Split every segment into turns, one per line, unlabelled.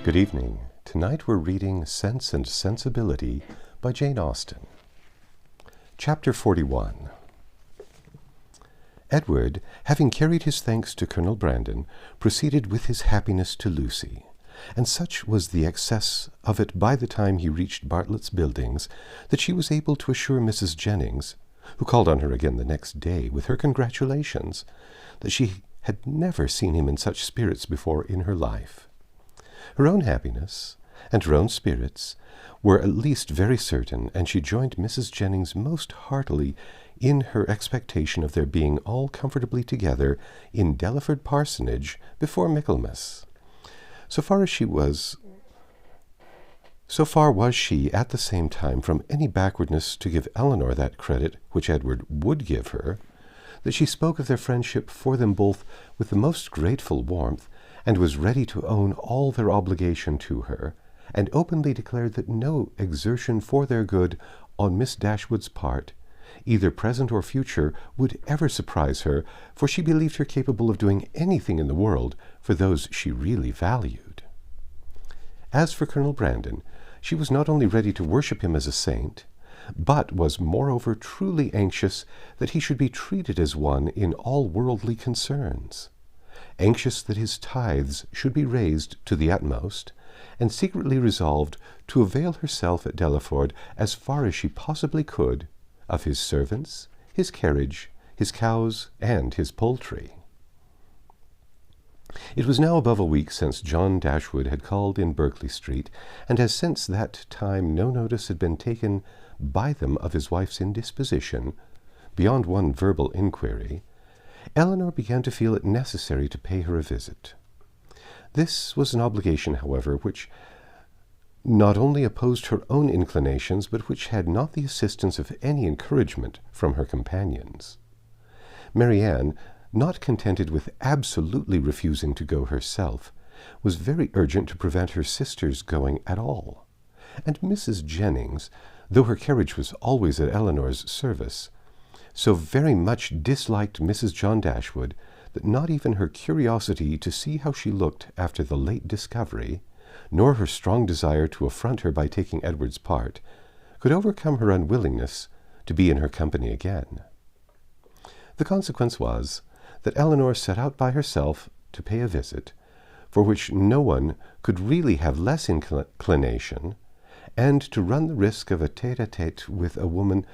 Good evening. Tonight we're reading Sense and Sensibility by Jane Austen. Chapter 41. Edward, having carried his thanks to Colonel Brandon, proceeded with his happiness to Lucy, and such was the excess of it by the time he reached Bartlett's Buildings that she was able to assure Mrs. Jennings, who called on her again the next day with her congratulations, that she had never seen him in such spirits before in her life. Her own happiness and her own spirits were at least very certain, and she joined Mrs. Jennings most heartily in her expectation of their being all comfortably together in Delaford Parsonage before Michaelmas. So far was she at the same time from any backwardness to give Eleanor that credit which Edward would give her, that she spoke of their friendship for them both with the most grateful warmth, and was ready to own all their obligation to her, and openly declared that no exertion for their good on Miss Dashwood's part, either present or future, would ever surprise her, for she believed her capable of doing anything in the world for those she really valued. As for Colonel Brandon, she was not only ready to worship him as a saint, but was moreover truly anxious that he should be treated as one in all worldly concerns, anxious that his tithes should be raised to the utmost, and secretly resolved to avail herself at Delaford as far as she possibly could of his servants, his carriage, his cows, and his poultry. It was now above a week since John Dashwood had called in Berkeley Street, and as since that time no notice had been taken by them of his wife's indisposition, beyond one verbal inquiry, Eleanor began to feel it necessary to pay her a visit. This was an obligation, however, which not only opposed her own inclinations, but which had not the assistance of any encouragement from her companions. Marianne, not contented with absolutely refusing to go herself, was very urgent to prevent her sister's going at all, and Mrs. Jennings, though her carriage was always at Eleanor's service, so very much disliked Mrs. John Dashwood that not even her curiosity to see how she looked after the late discovery, nor her strong desire to affront her by taking Edward's part, could overcome her unwillingness to be in her company again. The consequence was that Eleanor set out by herself to pay a visit, for which no one could really have less inclination, and to run the risk of a tete-a-tete with a woman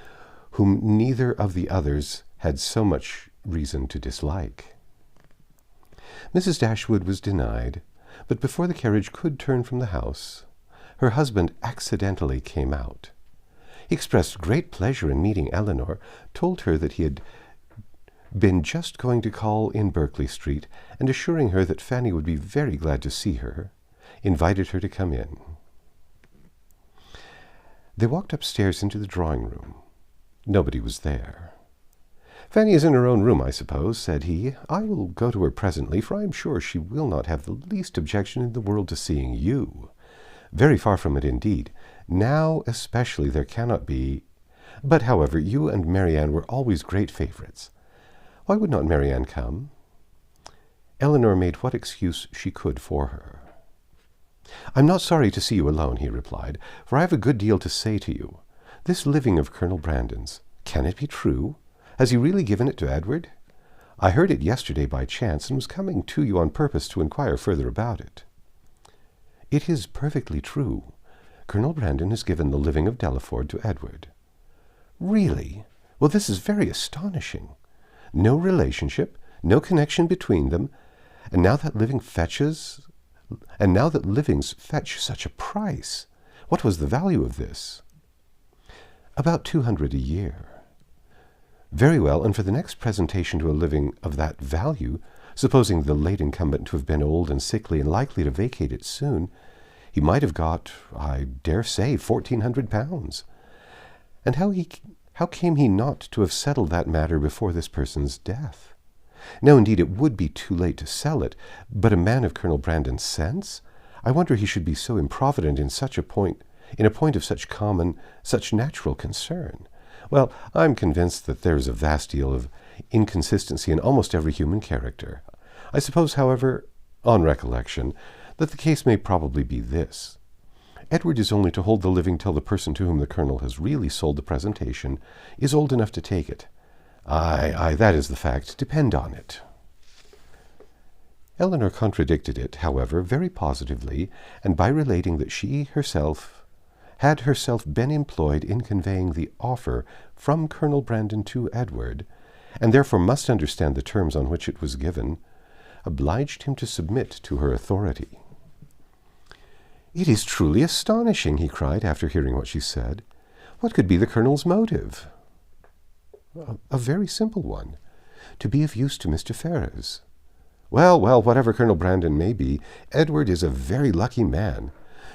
whom neither of the others had so much reason to dislike. Mrs. Dashwood was denied, but before the carriage could turn from the house, her husband accidentally came out. He expressed great pleasure in meeting Eleanor, told her that he had been just going to call in Berkeley Street, and assuring her that Fanny would be very glad to see her, invited her to come in. They walked upstairs into the drawing-room. Nobody was there. "Fanny is in her own room, I suppose," said he. "I will go to her presently, for I am sure she will not have the least objection in the world to seeing you. Very far from it, indeed. Now especially there cannot be. But, however, you and Marianne were always great favourites. Why would not Marianne come?" Eleanor made what excuse she could for her. "I'm not sorry to see you alone," he replied, "for I have a good deal to say to you. This living of Colonel Brandon's, can it be true? Has he really given it to Edward? I heard it yesterday by chance, and was coming to you on purpose to inquire further about it." "It is perfectly true. Colonel Brandon has given the living of Delaford to Edward." "Really? Well, this is very astonishing. No relationship, no connection between them, and now that livings fetch such a price. What was the value of this?" "About 200 a year." "Very well, and for the next presentation to a living of that value, supposing the late incumbent to have been old and sickly and likely to vacate it soon, he might have got, I dare say, £1,400. And how came he not to have settled that matter before this person's death? Now, indeed, it would be too late to sell it, but a man of Colonel Brandon's sense, I wonder he should be so improvident in a point of such common, such natural concern. Well, I'm convinced that there is a vast deal of inconsistency in almost every human character. I suppose, however, on recollection, that the case may probably be this. Edward is only to hold the living till the person to whom the colonel has really sold the presentation is old enough to take it. Aye, that is the fact. Depend on it. Elinor contradicted it, however, very positively, and by relating that she had herself been employed in conveying the offer from Colonel Brandon to Edward, and therefore must understand the terms on which it was given, obliged him to submit to her authority. "It is truly astonishing," he cried, after hearing what she said. "What could be the colonel's motive?" A very simple one. To be of use to Mr. Ferrars. Well, whatever Colonel Brandon may be, Edward is a very lucky man.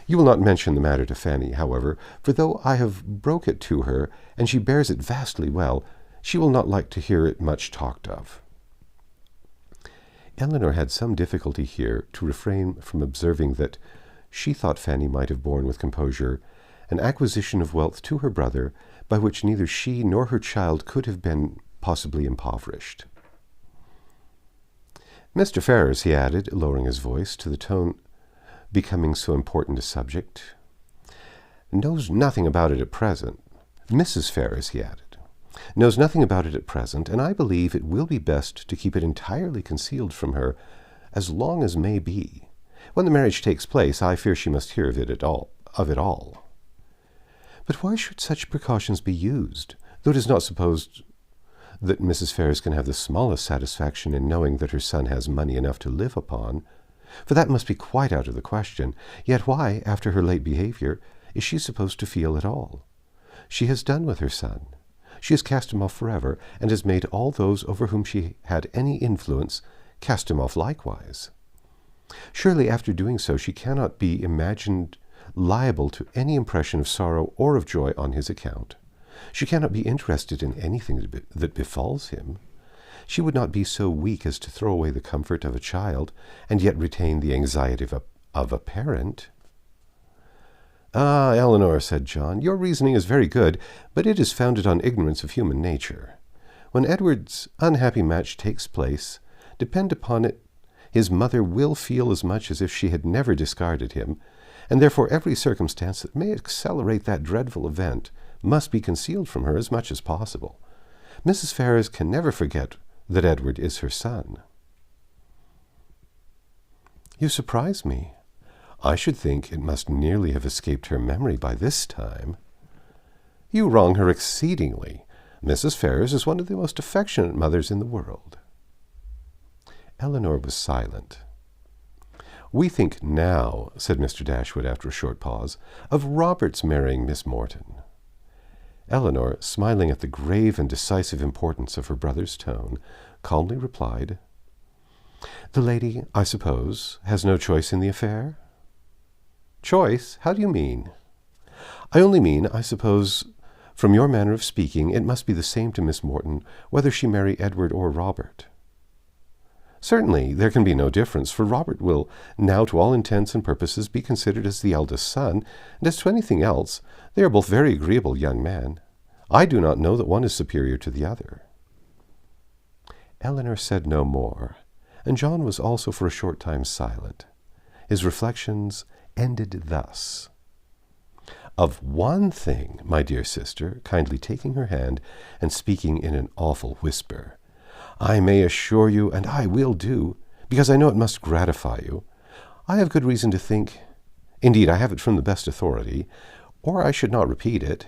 You will not mention the matter to Fanny, however, for though I have broke it to her, and she bears it vastly well, she will not like to hear it much talked of." Elinor had some difficulty here to refrain from observing that she thought Fanny might have borne with composure an acquisition of wealth to her brother by which neither she nor her child could have been possibly impoverished. "Mr. Ferrars," he added, lowering his voice to the tone becoming so important a subject, "knows nothing about it at present. Mrs. Ferrars," he added, "knows nothing about it at present, and I believe it will be best to keep it entirely concealed from her as long as may be. When the marriage takes place, I fear she must hear of it all. But why should such precautions be used, though it is not supposed that Mrs. Ferrars can have the smallest satisfaction in knowing that her son has money enough to live upon? For that must be quite out of the question. Yet why, after her late behavior, is she supposed to feel at all? She has done with her son. She has cast him off forever, and has made all those over whom she had any influence cast him off likewise. Surely after doing so she cannot be imagined liable to any impression of sorrow or of joy on his account. She cannot be interested in anything that befalls him. She would not be so weak as to throw away the comfort of a child, and yet retain the anxiety of a parent." "Ah, Elinor," said John, "your reasoning is very good, but it is founded on ignorance of human nature. When Edward's unhappy match takes place, depend upon it, his mother will feel as much as if she had never discarded him, and therefore every circumstance that may accelerate that dreadful event must be concealed from her as much as possible. Mrs. Ferrars can never forget that Edward is her son." "You surprise me. I should think it must nearly have escaped her memory by this time." "You wrong her exceedingly. Mrs. Ferrars is one of the most affectionate mothers in the world." Elinor was silent. "We think now," said Mr. Dashwood after a short pause, "of Robert's marrying Miss Morton." Elinor, smiling at the grave and decisive importance of her brother's tone, calmly replied, "The lady, I suppose, has no choice in the affair?" "Choice? How do you mean?" "I only mean, I suppose, from your manner of speaking, it must be the same to Miss Morton whether she marry Edward or Robert." "Certainly, there can be no difference, for Robert will now to all intents and purposes be considered as the eldest son, and as to anything else, they are both very agreeable young men. I do not know that one is superior to the other." Elinor said no more, and John was also for a short time silent. His reflections ended thus: "Of one thing, my dear sister," kindly taking her hand and speaking in an awful whisper, "I may assure you, and I will do, because I know it must gratify you. I have good reason to think, indeed I have it from the best authority, or I should not repeat it,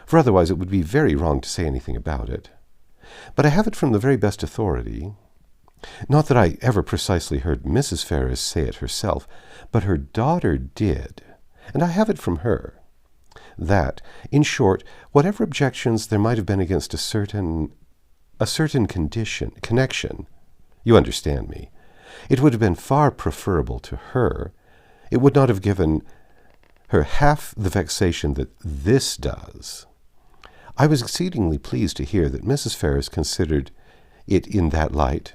for otherwise it would be very wrong to say anything about it. But I have it from the very best authority, not that I ever precisely heard Mrs. Ferrars say it herself, but her daughter did, and I have it from her, that, in short, whatever objections there might have been against a certain connection, you understand me, it would have been far preferable to her. It would not have given her half the vexation that this does. I was exceedingly pleased to hear that Mrs. Ferrars considered it in that light,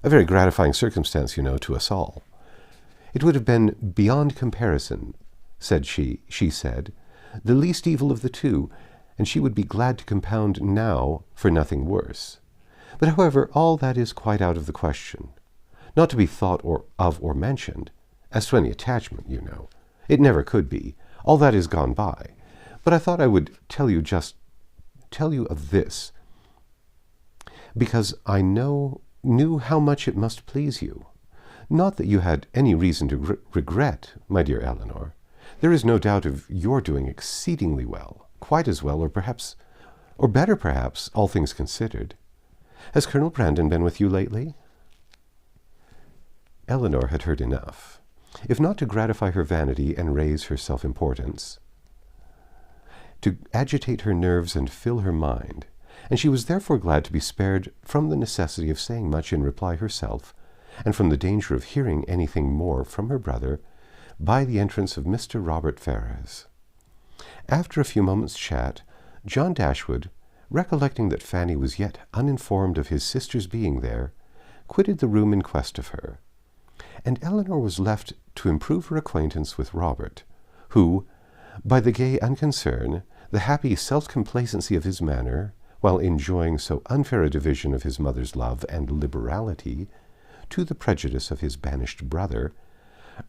a very gratifying circumstance, you know, to us all. It would have been beyond comparison, she said, the least evil of the two, and she would be glad to compound now for nothing worse. But, however, all that is quite out of the question, not to be thought of or mentioned, As to any attachment, you know, it never could be. All that is gone by. But I thought I would tell you of this, because I knew how much it must please you. Not that you had any reason to regret, my dear Eleanor. There is no doubt of your doing exceedingly well, quite as well, or better perhaps, all things considered. Has Colonel Brandon been with you lately? Eleanor had heard enough, if not to gratify her vanity and raise her self-importance, to agitate her nerves and fill her mind, and she was therefore glad to be spared from the necessity of saying much in reply herself, and from the danger of hearing anything more from her brother, by the entrance of Mr. Robert Ferrars. After a few moments' chat, John Dashwood, recollecting that Fanny was yet uninformed of his sister's being there, quitted the room in quest of her, and Eleanor was left to improve her acquaintance with Robert, who, by the gay unconcern, the happy self-complacency of his manner, while enjoying so unfair a division of his mother's love and liberality, to the prejudice of his banished brother,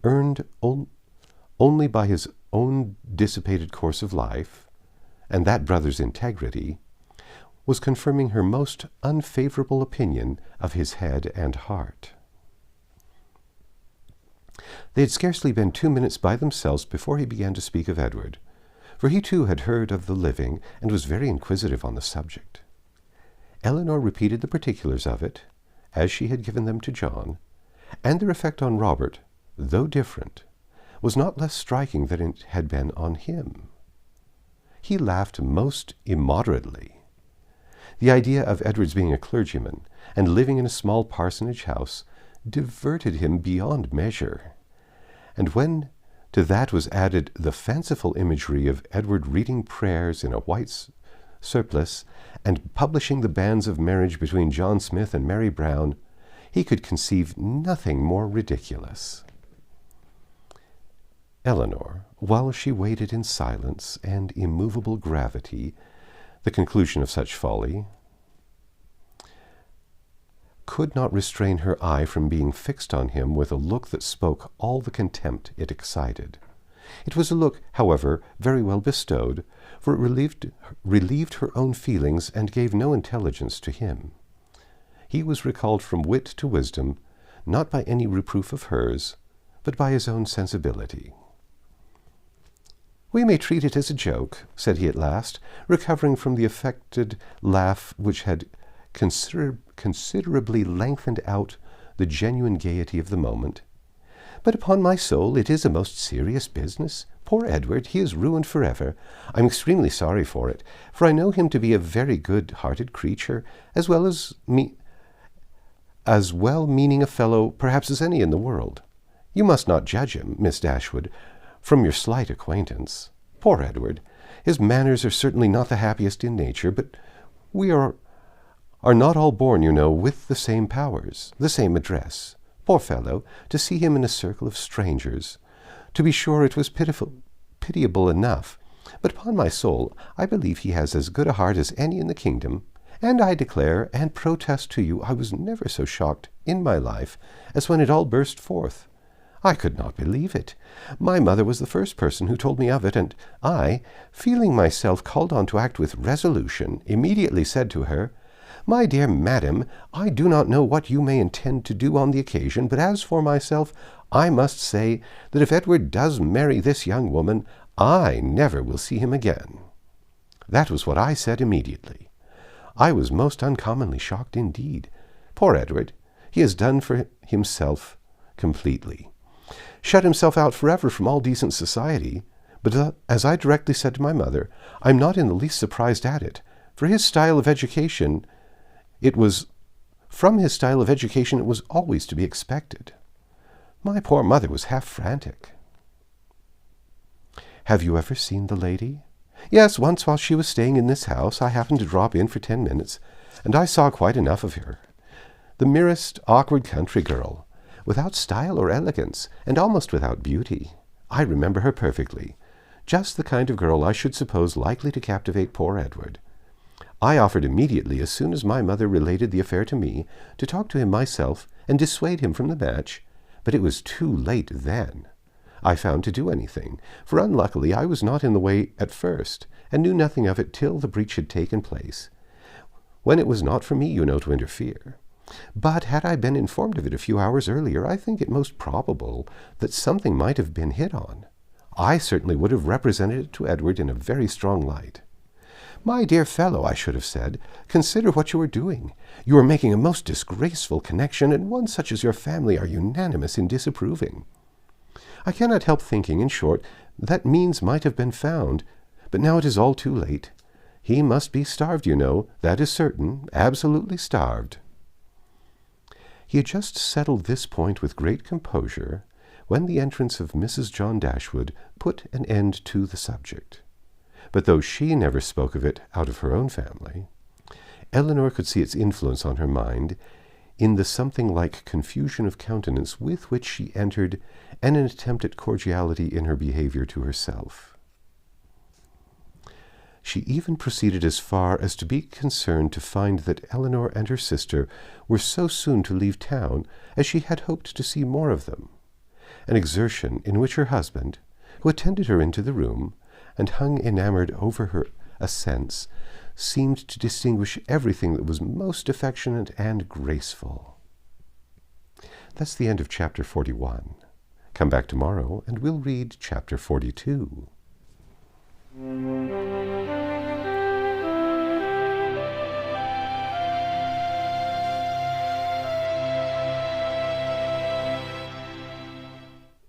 earned only by his own dissipated course of life, and that brother's integrity, was confirming her most unfavorable opinion of his head and heart. They had scarcely been 2 minutes by themselves before he began to speak of Edward, for he too had heard of the living, and was very inquisitive on the subject. Eleanor repeated the particulars of it, as she had given them to John, and their effect on Robert, though different, was not less striking than it had been on him. He laughed most immoderately. The idea of Edward's being a clergyman, and living in a small parsonage house, diverted him beyond measure, and when to that was added the fanciful imagery of Edward reading prayers in a white surplice, and publishing the banns of marriage between John Smith and Mary Brown, he could conceive nothing more ridiculous. Eleanor, while she waited in silence and immovable gravity the conclusion of such folly, could not restrain her eye from being fixed on him with a look that spoke all the contempt it excited. It was a look, however, very well bestowed, for it relieved her own feelings and gave no intelligence to him. He was recalled from wit to wisdom, not by any reproof of hers, but by his own sensibility. "We may treat it as a joke," said he at last, recovering from the affected laugh which had considerably lengthened out the genuine gaiety of the moment. "But upon my soul, it is a most serious business. Poor Edward, he is ruined forever. I'm extremely sorry for it, for I know him to be a very good-hearted creature, as well-meaning a fellow perhaps as any in the world. You must not judge him, Miss Dashwood, from your slight acquaintance. Poor Edward! His manners are certainly not the happiest in nature, but we are not all born, you know, with the same powers, the same address. Poor fellow, to see him in a circle of strangers! To be sure, it was pitiable enough, but upon my soul, I believe he has as good a heart as any in the kingdom, and I declare and protest to you I was never so shocked in my life as when it all burst forth. I could not believe it. My mother was the first person who told me of it, and I, feeling myself called on to act with resolution, immediately said to her, 'My dear madam, I do not know what you may intend to do on the occasion, but as for myself, I must say that if Edward does marry this young woman, I never will see him again.' That was what I said immediately. I was most uncommonly shocked indeed. Poor Edward! He has done for himself completely. Shut himself out forever from all decent society. But as I directly said to my mother, I'm not in the least surprised at it, for his style of education, it was always to be expected. My poor mother was half frantic." "Have you ever seen the lady?" "Yes, once while she was staying in this house. I happened to drop in for 10 minutes, and I saw quite enough of her. The merest awkward country girl, without style or elegance, and almost without beauty. I remember her perfectly. Just the kind of girl I should suppose likely to captivate poor Edward. I offered immediately, as soon as my mother related the affair to me, to talk to him myself and dissuade him from the match, But it was too late then, I found, to do anything, for unluckily I was not in the way at first, and knew nothing of it till the breach had taken place, when it was not for me, you know, to interfere. But had I been informed of it a few hours earlier, I think it most probable that something might have been hit on. I certainly would have represented it to Edward in a very strong light. My dear fellow, I should have said, consider what you are doing. You are making a most disgraceful connection, and one such as your family are unanimous in disapproving. I cannot help thinking, in short, that means might have been found, but now it is all too late. He must be starved, you know, that is certain, absolutely starved. He had just settled this point with great composure when the entrance of Mrs. John Dashwood put an end to the subject. But though she never spoke of it out of her own family, Elinor could see its influence on her mind in the something like confusion of countenance with which she entered, and an attempt at cordiality in her behavior to herself. She even proceeded as far as to be concerned to find that Elinor and her sister were so soon to leave town as she had hoped to see more of them, an exertion in which her husband, who attended her into the room, and hung enamoured over her assents, seemed to distinguish everything that was most affectionate and graceful. That's the end of chapter 41. Come back tomorrow, and we'll read chapter 42.